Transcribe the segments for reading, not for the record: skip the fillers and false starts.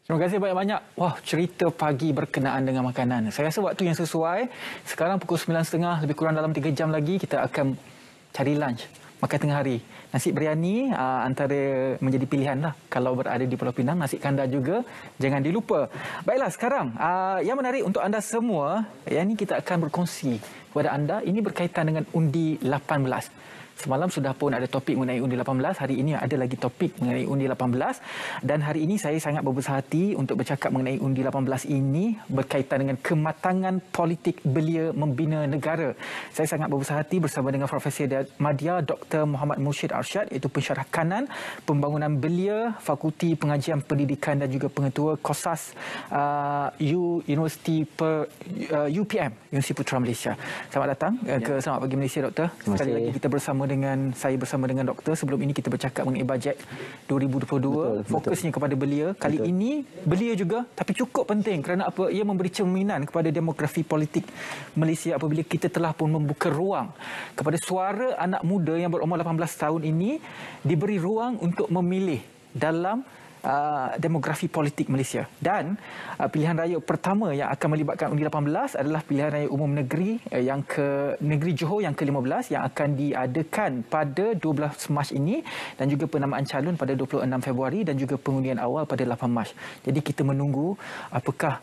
Terima kasih banyak-banyak. Wah, cerita pagi berkenaan dengan makanan. Saya rasa waktu yang sesuai. Sekarang pukul 9.30, lebih kurang dalam 3 jam lagi kita akan cari lunch, makan tengah hari. Nasi biryani antara menjadi pilihan lah kalau berada di Pulau Pinang. Nasi kandar juga, jangan dilupa. Baiklah, sekarang yang menarik untuk anda semua, yang ini kita akan berkongsi kepada anda. Ini berkaitan dengan undi 18. Semalam sudah pun ada topik mengenai undi 18. Hari ini ada lagi topik mengenai undi 18. Dan hari ini saya sangat berbesar hati untuk bercakap mengenai undi 18 ini berkaitan dengan kematangan politik belia membina negara. Saya sangat berbesar hati bersama dengan Profesor Madya Dr. Muhammad Murshid Arsyad, iaitu pensyarah kanan pembangunan belia, Fakulti Pengajian Pendidikan dan juga pengetua KOSAS UPM, Universiti Putra Malaysia. Selamat datang ke Selamat Pagi Malaysia, Doktor. Sekali lagi kita bersama dengan doktor. Sebelum ini kita bercakap mengenai bajet 2022, fokusnya kepada belia. Kali ini belia juga, tapi cukup penting kerana apa? Ia memberi cerminan kepada demografi politik Malaysia apabila kita telah pun membuka ruang kepada suara anak muda yang berumur 18 tahun ini diberi ruang untuk memilih dalam demografi politik Malaysia. Dan pilihan raya pertama yang akan melibatkan undi 18 adalah pilihan raya umum negeri Negeri Johor yang ke-15 yang akan diadakan pada 12 Mac ini, dan juga penamaan calon pada 26 Februari dan juga pengundian awal pada 8 Mac. Jadi kita menunggu apakah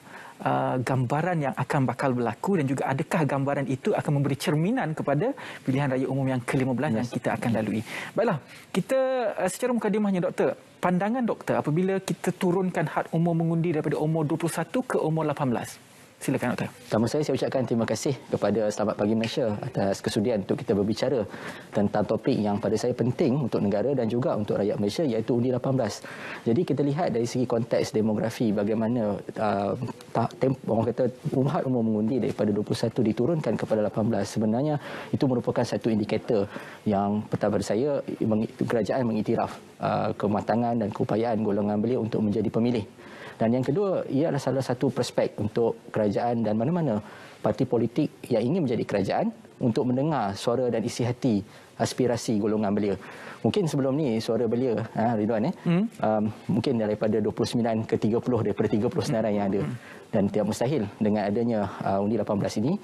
gambaran yang akan bakal berlaku dan juga adakah gambaran itu akan memberi cerminan kepada pilihan raya umum yang ke-15 yang kita akan lalui. Baiklah, kita secara mukadimahnya, Doktor, pandangan Doktor apabila kita turunkan had umur mengundi daripada umur 21 ke umur 18. Silakan, Doktor. Pertama saya ucapkan terima kasih kepada Selamat Pagi Malaysia atas kesudian untuk kita berbicara tentang topik yang pada saya penting untuk negara dan juga untuk rakyat Malaysia, iaitu undi 18. Jadi kita lihat dari segi konteks demografi bagaimana orang kata had umur mengundi daripada 21 diturunkan kepada 18. Sebenarnya itu merupakan satu indikator yang pertama pada saya kerajaan mengiktiraf kematangan dan keupayaan golongan belia untuk menjadi pemilih. Dan yang kedua, ia adalah salah satu prospek untuk kerajaan dan mana-mana parti politik yang ingin menjadi kerajaan untuk mendengar suara dan isi hati aspirasi golongan belia. Mungkin sebelum ni suara belia, Ridwan, mungkin daripada 29 ke 30, daripada 30 senarai yang ada. Dan tidak mustahil dengan adanya undi 18 ini,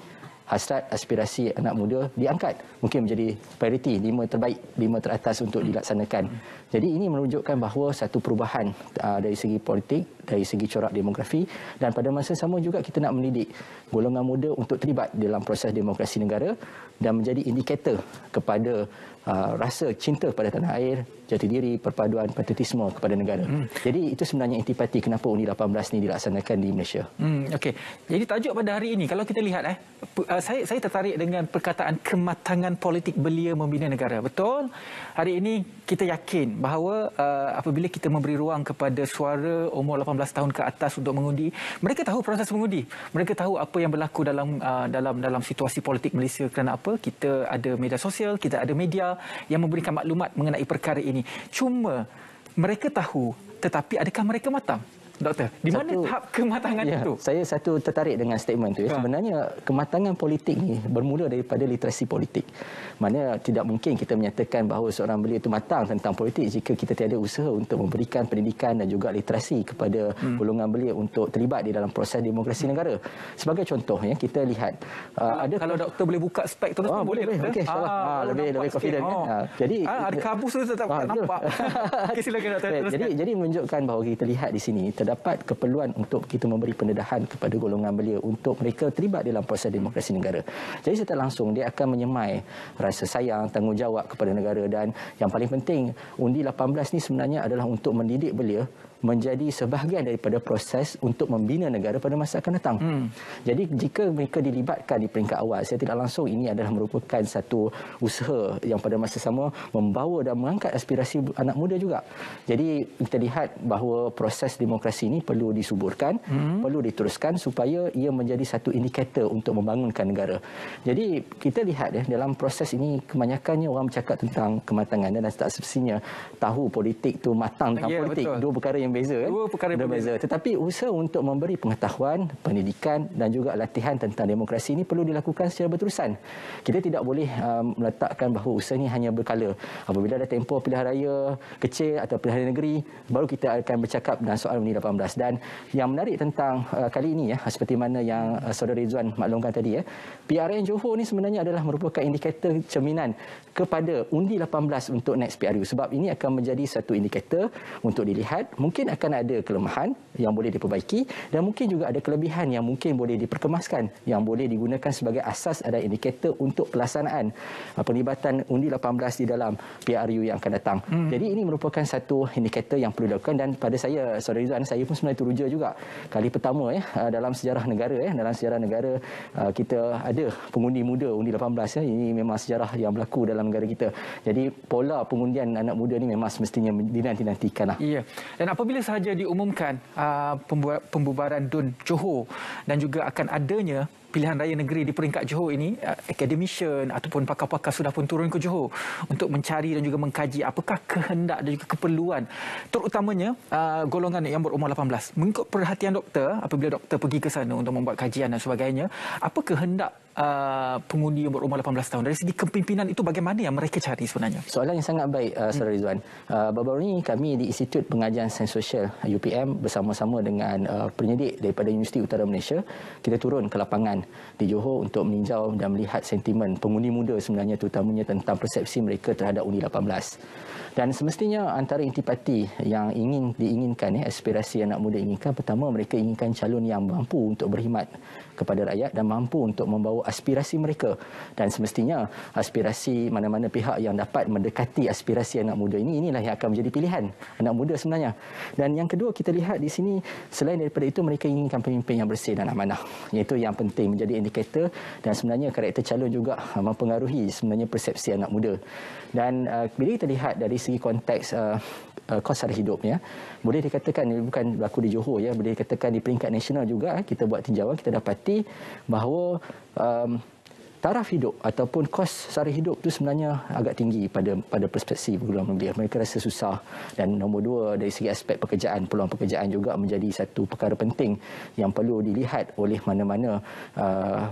hasrat aspirasi anak muda diangkat mungkin menjadi prioriti 5 terbaik, 5 teratas untuk dilaksanakan. Jadi ini menunjukkan bahawa satu perubahan dari segi politik, dari segi corak demografi, dan pada masa sama juga kita nak mendidik golongan muda untuk terlibat dalam proses demokrasi negara dan menjadi indikator kepada rasa cinta pada tanah air, jati diri, perpaduan patriotisme kepada negara. Jadi itu sebenarnya intipati kenapa undi 18 ini dilaksanakan di Malaysia. Okey. Jadi tajuk pada hari ini, kalau kita lihat saya tertarik dengan perkataan kematangan politik belia membina negara. Betul? Hari ini kita yakin bahawa apabila kita memberi ruang kepada suara umur 18 tahun ke atas untuk mengundi, mereka tahu proses mengundi. Mereka tahu apa yang berlaku dalam situasi politik Malaysia. Kerana apa? Kita ada media sosial, kita ada media yang memberikan maklumat mengenai perkara ini. Cuma mereka tahu, tetapi adakah mereka matang? Doktor, di mana tahap kematangan itu? Saya tertarik dengan statement itu. Sebenarnya kematangan politik ni bermula daripada literasi politik. Mana tidak mungkin kita menyatakan bahawa seorang belia itu matang tentang politik jika kita tiada usaha untuk memberikan pendidikan dan juga literasi kepada golongan belia untuk terlibat di dalam proses demokrasi negara. Sebagai contoh, kita lihat kalau doktor boleh buka spek terus boleh. Okey, lebih confident. Jadi ada kabus tu tak nampak. Okey, silakan Doktor. Jadi menunjukkan bahawa kita lihat di sini terdapat keperluan untuk kita memberi pendedahan kepada golongan belia untuk mereka terlibat dalam proses demokrasi negara. Jadi secara langsung dia akan menyemai rasa sayang, tanggungjawab kepada negara, dan yang paling penting undi 18 ni sebenarnya adalah untuk mendidik belia menjadi sebahagian daripada proses untuk membina negara pada masa akan datang. Jadi jika mereka dilibatkan di peringkat awal, saya tidak langsung ini adalah merupakan satu usaha yang pada masa sama membawa dan mengangkat aspirasi anak muda juga. Jadi kita lihat bahawa proses demokrasi ini perlu disuburkan, perlu diteruskan supaya ia menjadi satu indikator untuk membangunkan negara. Jadi kita lihat dalam proses ini kebanyakannya orang bercakap tentang kematangan, dan tak semestinya tahu politik tu matang tentang politik. Betul. Dua perkara yang yang beza. Dua perkara yang berbeza. Tetapi usaha untuk memberi pengetahuan, pendidikan dan juga latihan tentang demokrasi ini perlu dilakukan secara berterusan. Kita tidak boleh meletakkan bahawa usaha ini hanya berkala. Apabila ada tempoh pilihan raya kecil atau pilihan raya negeri, baru kita akan bercakap tentang soal Undi 18. Dan yang menarik tentang kali ini seperti mana yang Saudara Rizwan maklumkan tadi PRN Johor ni sebenarnya adalah merupakan indikator cerminan kepada Undi 18 untuk next PRU. Sebab ini akan menjadi satu indikator untuk dilihat. Mungkin akan ada kelemahan yang boleh diperbaiki dan mungkin juga ada kelebihan yang mungkin boleh diperkemaskan, yang boleh digunakan sebagai asas ada indikator untuk pelaksanaan penglibatan Undi 18 di dalam PRU yang akan datang. Jadi ini merupakan satu indikator yang perlu dilakukan, dan pada saya, Saudara Rizwan, saya pun sebenarnya teruja juga. Kali pertama dalam sejarah negara, kita ada pengundi muda Undi 18. Ini memang sejarah yang berlaku dalam negara kita. Jadi pola pengundian anak muda ni memang semestinya dinanti-nantikan lah. Ya. Dan apabila sahaja diumumkan pembubaran DUN Johor dan juga akan adanya pilihan raya negeri di peringkat Johor ini, academician ataupun pakar-pakar sudah pun turun ke Johor untuk mencari dan juga mengkaji apakah kehendak dan juga keperluan terutamanya golongan yang berumur 18. Mengikut perhatian doktor, apabila doktor pergi ke sana untuk membuat kajian dan sebagainya, apa kehendak pengundi yang berumur 18 tahun dari segi kepimpinan itu, bagaimana yang mereka cari sebenarnya? Soalan yang sangat baik, Saudara Rizwan. Baru-baru ini kami di Institut Pengajian Sains Sosial UPM bersama-sama dengan penyidik daripada Universiti Utara Malaysia, kita turun ke lapangan di Johor untuk meninjau dan melihat sentimen pengundi muda sebenarnya, terutamanya tentang persepsi mereka terhadap Undi 18. Dan semestinya antara intipati yang diinginkan, aspirasi anak muda inginkan, pertama mereka inginkan calon yang mampu untuk berkhidmat kepada rakyat dan mampu untuk membawa aspirasi mereka. Dan semestinya aspirasi mana-mana pihak yang dapat mendekati aspirasi anak muda inilah yang akan menjadi pilihan anak muda sebenarnya. Dan yang kedua, kita lihat di sini, selain daripada itu, mereka inginkan pemimpin yang bersih dan amanah. Iaitu yang penting menjadi indikator, dan sebenarnya karakter calon juga mempengaruhi sebenarnya persepsi anak muda. Dan bila kita lihat dari segi konteks kos sara hidupnya, boleh dikatakan ini bukan berlaku di Johor, boleh dikatakan di peringkat nasional juga. Kita buat tinjauan, kita dapati bahawa taraf hidup ataupun kos sara hidup itu sebenarnya agak tinggi pada perspektif golongan muda. Mereka rasa susah. Dan nombor dua, dari segi aspek pekerjaan, peluang pekerjaan juga menjadi satu perkara penting yang perlu dilihat oleh mana-mana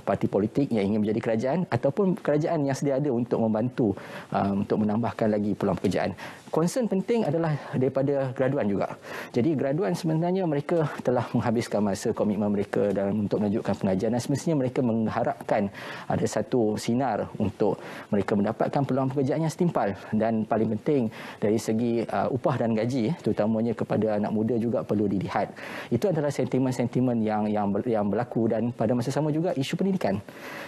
parti politik yang ingin menjadi kerajaan ataupun kerajaan yang sedia ada untuk membantu untuk menambahkan lagi peluang pekerjaan. Concern penting adalah daripada graduan juga. Jadi graduan sebenarnya mereka telah menghabiskan masa, komitmen mereka dalam untuk melanjutkan pengajian, dan semestinya mereka mengharapkan ada satu sinar untuk mereka mendapatkan peluang pekerjaan yang setimpal. Dan paling penting dari segi upah dan gaji, terutamanya kepada anak muda juga perlu dilihat. Itu adalah sentimen-sentimen yang berlaku. Dan pada masa sama juga isu pendidikan.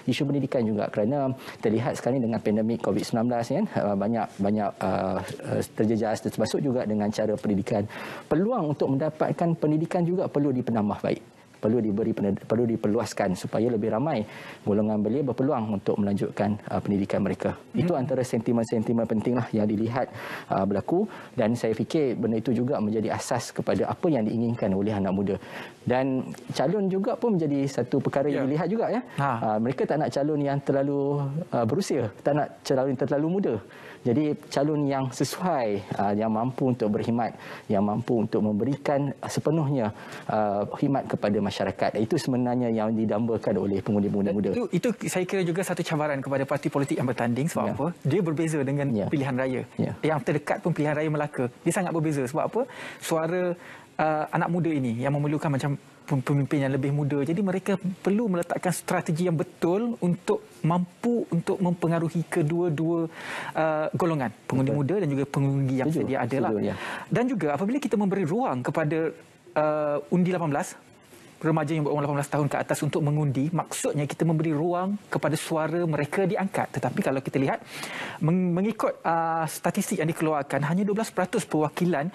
Isu pendidikan juga, kerana terlihat sekarang dengan pandemik COVID-19 banyak terjejas, termasuk juga dengan cara pendidikan. Peluang untuk mendapatkan pendidikan juga perlu dipenambah baik. Perlu diperluaskan supaya lebih ramai golongan belia berpeluang untuk melanjutkan pendidikan mereka. Itu antara sentimen-sentimen pentinglah yang dilihat berlaku, dan saya fikir benda itu juga menjadi asas kepada apa yang diinginkan oleh anak muda. Dan calon juga pun menjadi satu perkara yang dilihat juga mereka tak nak calon yang terlalu berusia, tak nak calon yang terlalu muda. Jadi calon yang sesuai, yang mampu untuk berkhidmat, yang mampu untuk memberikan sepenuhnya khidmat kepada masyarakat. Itu sebenarnya yang didambakan oleh pengundi muda-muda. Itu saya kira juga satu cabaran kepada parti politik yang bertanding. Sebab apa? Dia berbeza dengan pilihan raya. Yang terdekat pun pilihan raya Melaka. Dia sangat berbeza. Sebab apa? Suara anak muda ini yang memerlukan macam pemimpin yang lebih muda. Jadi mereka perlu meletakkan strategi yang betul untuk mampu untuk mempengaruhi kedua-dua golongan, pengundi muda dan juga pengundi yang sedia ada lah. Dan juga apabila kita memberi ruang kepada undi 18, remaja yang berumur 18 tahun ke atas untuk mengundi, maksudnya kita memberi ruang kepada suara mereka diangkat. Tetapi kalau kita lihat mengikut statistik yang dikeluarkan, hanya 12% perwakilan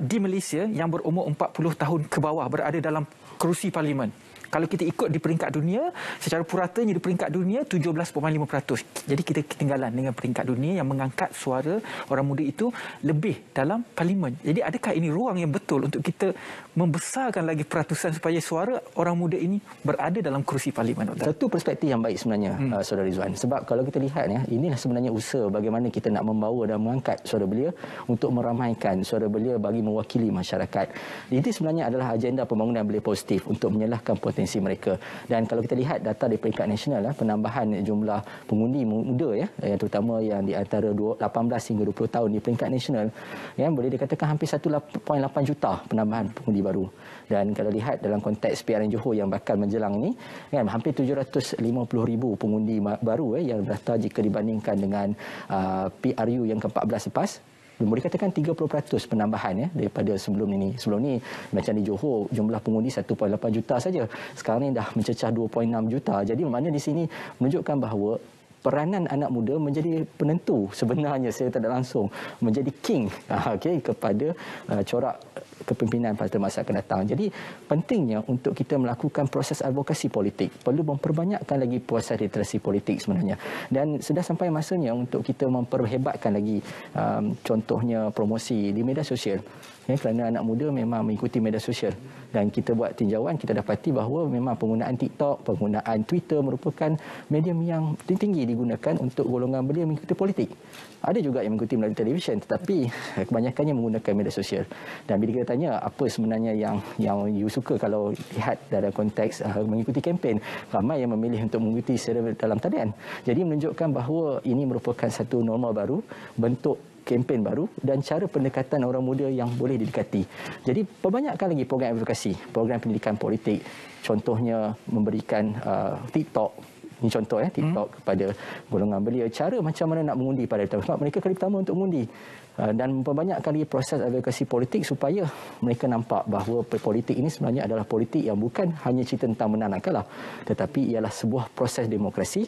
di Malaysia yang berumur 40 tahun ke bawah berada dalam kerusi parlimen. Kalau kita ikut di peringkat dunia, secara puratanya di peringkat dunia 17.5%. Jadi kita ketinggalan dengan peringkat dunia yang mengangkat suara orang muda itu lebih dalam parlimen. Jadi adakah ini ruang yang betul untuk kita membesarkan lagi peratusan supaya suara orang muda ini berada dalam kerusi parlimen, Doktor? Satu perspektif yang baik sebenarnya, Saudara Rizwan. Sebab kalau kita lihat ya, inilah sebenarnya usaha bagaimana kita nak membawa dan mengangkat suara belia untuk meramaikan suara belia bagi mewakili masyarakat. Ini sebenarnya adalah agenda pembangunan belia positif untuk menyelahkan potensi mereka. Dan kalau kita lihat data di peringkat nasional, penambahan jumlah pengundi muda ya, terutama yang di antara 18 hingga 20 tahun di peringkat nasional, ya, boleh dikatakan hampir 1.8 juta penambahan pengundi baru. Dan kalau lihat dalam konteks PRN Johor yang bakal menjelang ini, kan, hampir 750,000 pengundi baru yang berdaftar jika dibandingkan dengan PRU yang ke-14 lepas. Boleh katakan 30% penambahan ya daripada sebelum ini. Sebelum ni macam di Johor jumlah pengundi 1.8 juta saja. Sekarang ni dah mencecah 2.6 juta. Jadi makna di sini menunjukkan bahawa peranan anak muda menjadi penentu sebenarnya secara tidak langsung, menjadi king kepada corak kepimpinan pada masa akan datang. Jadi pentingnya untuk kita melakukan proses advokasi politik, perlu memperbanyakkan lagi proses literasi politik sebenarnya. Dan sudah sampai masanya untuk kita memperhebatkan lagi contohnya promosi di media sosial. Kerana anak muda memang mengikuti media sosial, dan kita buat tinjauan, kita dapati bahawa memang penggunaan TikTok, penggunaan Twitter merupakan medium yang tinggi digunakan untuk golongan belia mengikuti politik. Ada juga yang mengikuti melalui televisyen, tetapi kebanyakannya menggunakan media sosial. Dan bila kita tanya apa sebenarnya yang you suka kalau lihat dalam konteks mengikuti kempen, ramai yang memilih untuk mengikuti secara dalam talian. Jadi menunjukkan bahawa ini merupakan satu norma baru, bentuk kempen baru dan cara pendekatan orang muda yang boleh didekati. Jadi perbanyakkan lagi program advokasi, program pendidikan politik. Contohnya memberikan TikTok. Ini contoh TikTok kepada golongan belia. Cara macam mana nak mengundi pada tahun. Sebab mereka kali pertama untuk mengundi. Dan memperbanyakkan lagi proses advokasi politik supaya mereka nampak bahawa politik ini sebenarnya adalah politik yang bukan hanya cerita tentang menang dan kalah, tetapi ialah sebuah proses demokrasi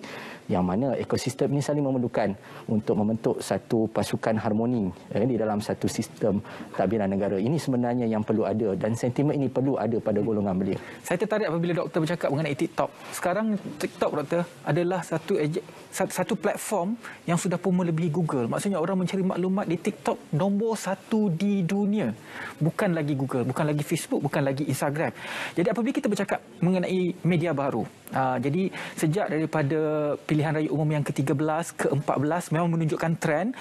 yang mana ekosistem ini saling memerlukan untuk membentuk satu pasukan harmoni di dalam satu sistem tadbiran negara. Ini sebenarnya yang perlu ada, dan sentimen ini perlu ada pada golongan belia. Saya tertarik apabila doktor bercakap mengenai TikTok. Sekarang TikTok, doktor, adalah satu platform yang sudah pun melebihi Google. Maksudnya orang mencari maklumat di TikTok nombor 1 di dunia. Bukan lagi Google, bukan lagi Facebook, bukan lagi Instagram. Jadi apabila kita bercakap mengenai media baru, jadi sejak daripada pilihan raya umum yang ke-13, ke-14 memang menunjukkan trend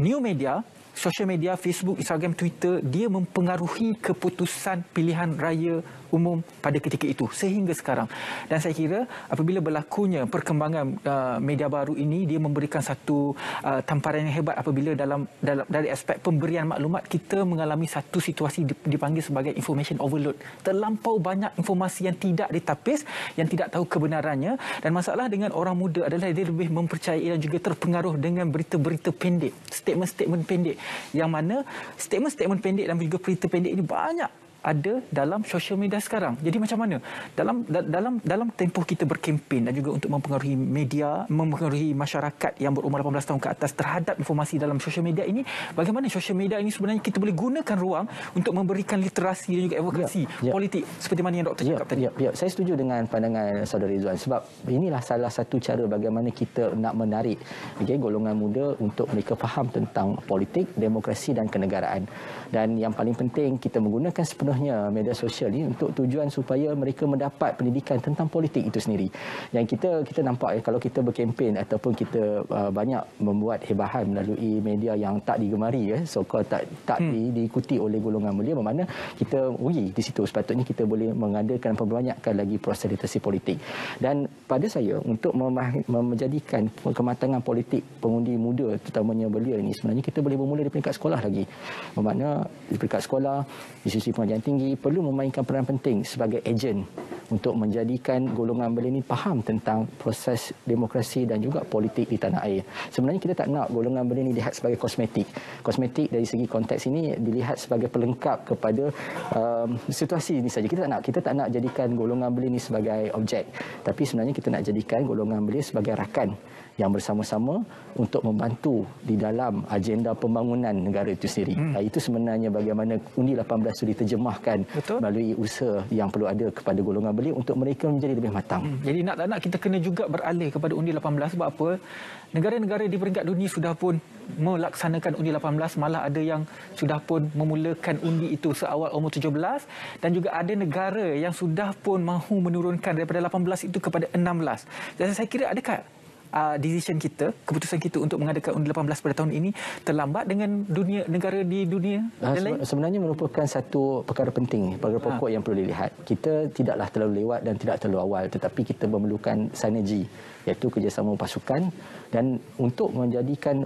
new media, social media, Facebook, Instagram, Twitter, dia mempengaruhi keputusan pilihan raya umum pada ketika itu sehingga sekarang. Dan saya kira apabila berlakunya perkembangan media baru ini, dia memberikan satu tamparan yang hebat apabila dalam dari aspek pemberian maklumat kita mengalami satu situasi dipanggil sebagai information overload. Terlampau banyak informasi yang tidak ditapis, yang tidak tahu kebenarannya, dan masalah dengan orang muda adalah dia lebih mempercayai dan juga terpengaruh dengan berita-berita pendek, statement-statement pendek, yang mana statement-statement pendek dan juga berita pendek ini banyak ada dalam sosial media sekarang. Jadi macam mana dalam tempoh kita berkempen dan juga untuk mempengaruhi media, mempengaruhi masyarakat yang berumur 18 tahun ke atas terhadap informasi dalam sosial media ini, bagaimana sosial media ini sebenarnya kita boleh gunakan ruang untuk memberikan literasi dan juga advokasi politik seperti mana yang doktor cakap tadi. Saya setuju dengan pandangan saudara Rizwan, sebab inilah salah satu cara bagaimana kita nak menarik golongan muda untuk mereka faham tentang politik, demokrasi dan kenegaraan. Dan yang paling penting, kita menggunakan sepenuhnya media sosial ini untuk tujuan supaya mereka mendapat pendidikan tentang politik itu sendiri. Yang kita nampak kalau kita berkempen ataupun kita banyak membuat hebahan melalui media yang tak digemari, so-called tak diikuti oleh golongan belia, bermakna kita rugi di situ. Sepatutnya kita boleh mengadakan perbanyakkan lagi proses literasi politik. Dan pada saya, untuk menjadikan kematangan politik pengundi muda terutamanya belia ini, sebenarnya kita boleh bermula di peringkat sekolah lagi. Bermakna di peringkat sekolah, institusi pengajian tinggi perlu memainkan peran penting sebagai ejen untuk menjadikan golongan belia ini faham tentang proses demokrasi dan juga politik di tanah air. Sebenarnya kita tak nak golongan belia ini dilihat sebagai kosmetik. Kosmetik dari segi konteks ini dilihat sebagai pelengkap kepada situasi ini saja. Kita tak nak jadikan golongan belia ini sebagai objek, tapi sebenarnya kita nak jadikan golongan belia sebagai rakan yang bersama-sama untuk membantu di dalam agenda pembangunan negara itu sendiri. Itu sebenarnya bagaimana Undi 18 itu diterjemahkan melalui usaha yang perlu ada kepada golongan belia untuk mereka menjadi lebih matang. Jadi nak tak nak kita kena juga beralih kepada Undi 18 sebab apa? Negara-negara di peringkat dunia sudah pun melaksanakan Undi 18, malah ada yang sudah pun memulakan undi itu seawal umur 17 dan juga ada negara yang sudah pun mahu menurunkan daripada 18 itu kepada 16. Dan saya kira adakah decision kita, keputusan kita untuk mengadakan Undi 18 pada tahun ini terlambat dengan negara di dunia lain? Sebenarnya merupakan satu perkara penting, perkara pokok yang perlu dilihat. Kita tidaklah terlalu lewat dan tidak terlalu awal, tetapi kita memerlukan sinergi, iaitu kerjasama pasukan, dan untuk menjadikan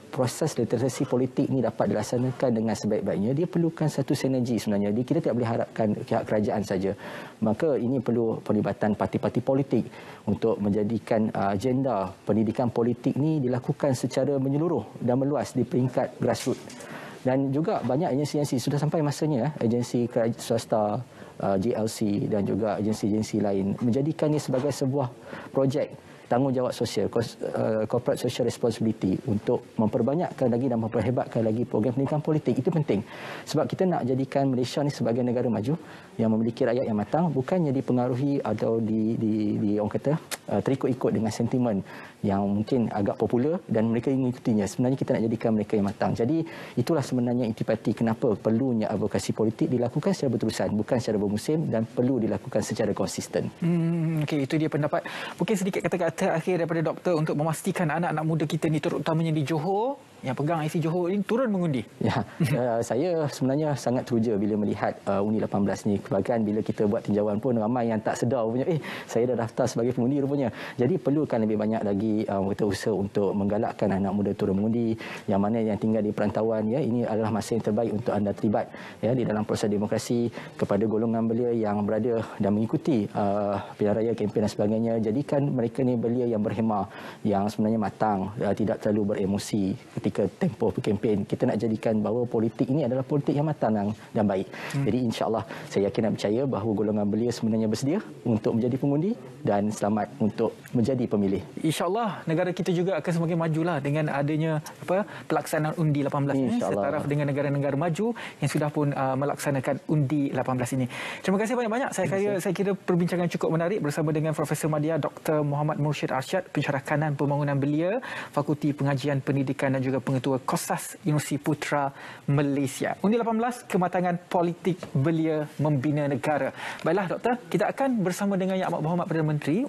proses literasi politik ini dapat dilaksanakan dengan sebaik-baiknya, dia perlukan satu sinergi sebenarnya. Kita tidak boleh harapkan pihak kerajaan saja. Maka ini perlu pelibatan parti-parti politik untuk menjadikan agenda pendidikan politik ini dilakukan secara menyeluruh dan meluas di peringkat grassroots. Dan juga banyak agensi-agensi, sudah sampai masanya agensi swasta, JLC dan juga agensi-agensi lain menjadikannya sebagai sebuah projek tanggungjawab sosial, corporate social responsibility, untuk memperbanyakkan lagi dan memperhebatkan lagi program pendidikan politik. Itu penting sebab kita nak jadikan Malaysia ni sebagai negara maju yang memiliki rakyat yang matang, bukannya dipengaruhi atau di orang kata terikut-ikut dengan sentimen yang mungkin agak popular dan mereka ingin mengikutinya. Sebenarnya kita nak jadikan mereka yang matang. Jadi itulah sebenarnya intipati kenapa perlunya advokasi politik dilakukan secara berterusan, bukan secara bermusim, dan perlu dilakukan secara konsisten. Okey, itu dia pendapat. Mungkin sedikit kata-kata akhir daripada doktor untuk memastikan anak-anak muda kita ni, terutamanya di Johor, yang pegang IC Johor ini turun mengundi. Ya, saya sebenarnya sangat teruja bila melihat Undi 18 ni. Bahkan bila kita buat tinjauan pun ramai yang tak sedar punya, saya dah daftar sebagai pengundi rupanya. Jadi perlukan lebih banyak lagi kita usaha untuk menggalakkan anak muda turun mengundi, yang mana yang tinggal di perantauan. Ya, ini adalah masa yang terbaik untuk anda terlibat ya di dalam proses demokrasi. Kepada golongan belia yang berada dan mengikuti pilihan raya, kempen dan sebagainya, jadikan mereka ni belia yang berhemah, yang sebenarnya matang, tidak terlalu beremosi ketika tempoh kempen. Kita nak jadikan bahawa politik ini adalah politik yang matang dan baik. Jadi insya-Allah saya yakin dan percaya bahawa golongan belia sebenarnya bersedia untuk menjadi pengundi dan selamat untuk menjadi pemilih. InsyaAllah negara kita juga akan semakin majulah dengan adanya pelaksanaan Undi 18 ini, setaraf dengan negara-negara maju yang sudah pun melaksanakan Undi 18 ini. Terima kasih banyak-banyak. Saya kira perbincangan cukup menarik bersama dengan Profesor Madya Dr. Muhammad Mursyid Arsyad, Pensyarah Kanan Pembangunan Belia, Fakulti Pengajian Pendidikan dan juga Pengetua KOSAS Universiti Putra Malaysia. Undi 18, kematangan politik belia membina negara. Baiklah doktor, kita akan bersama dengan Yang Amat Berhormat Perdana Menteri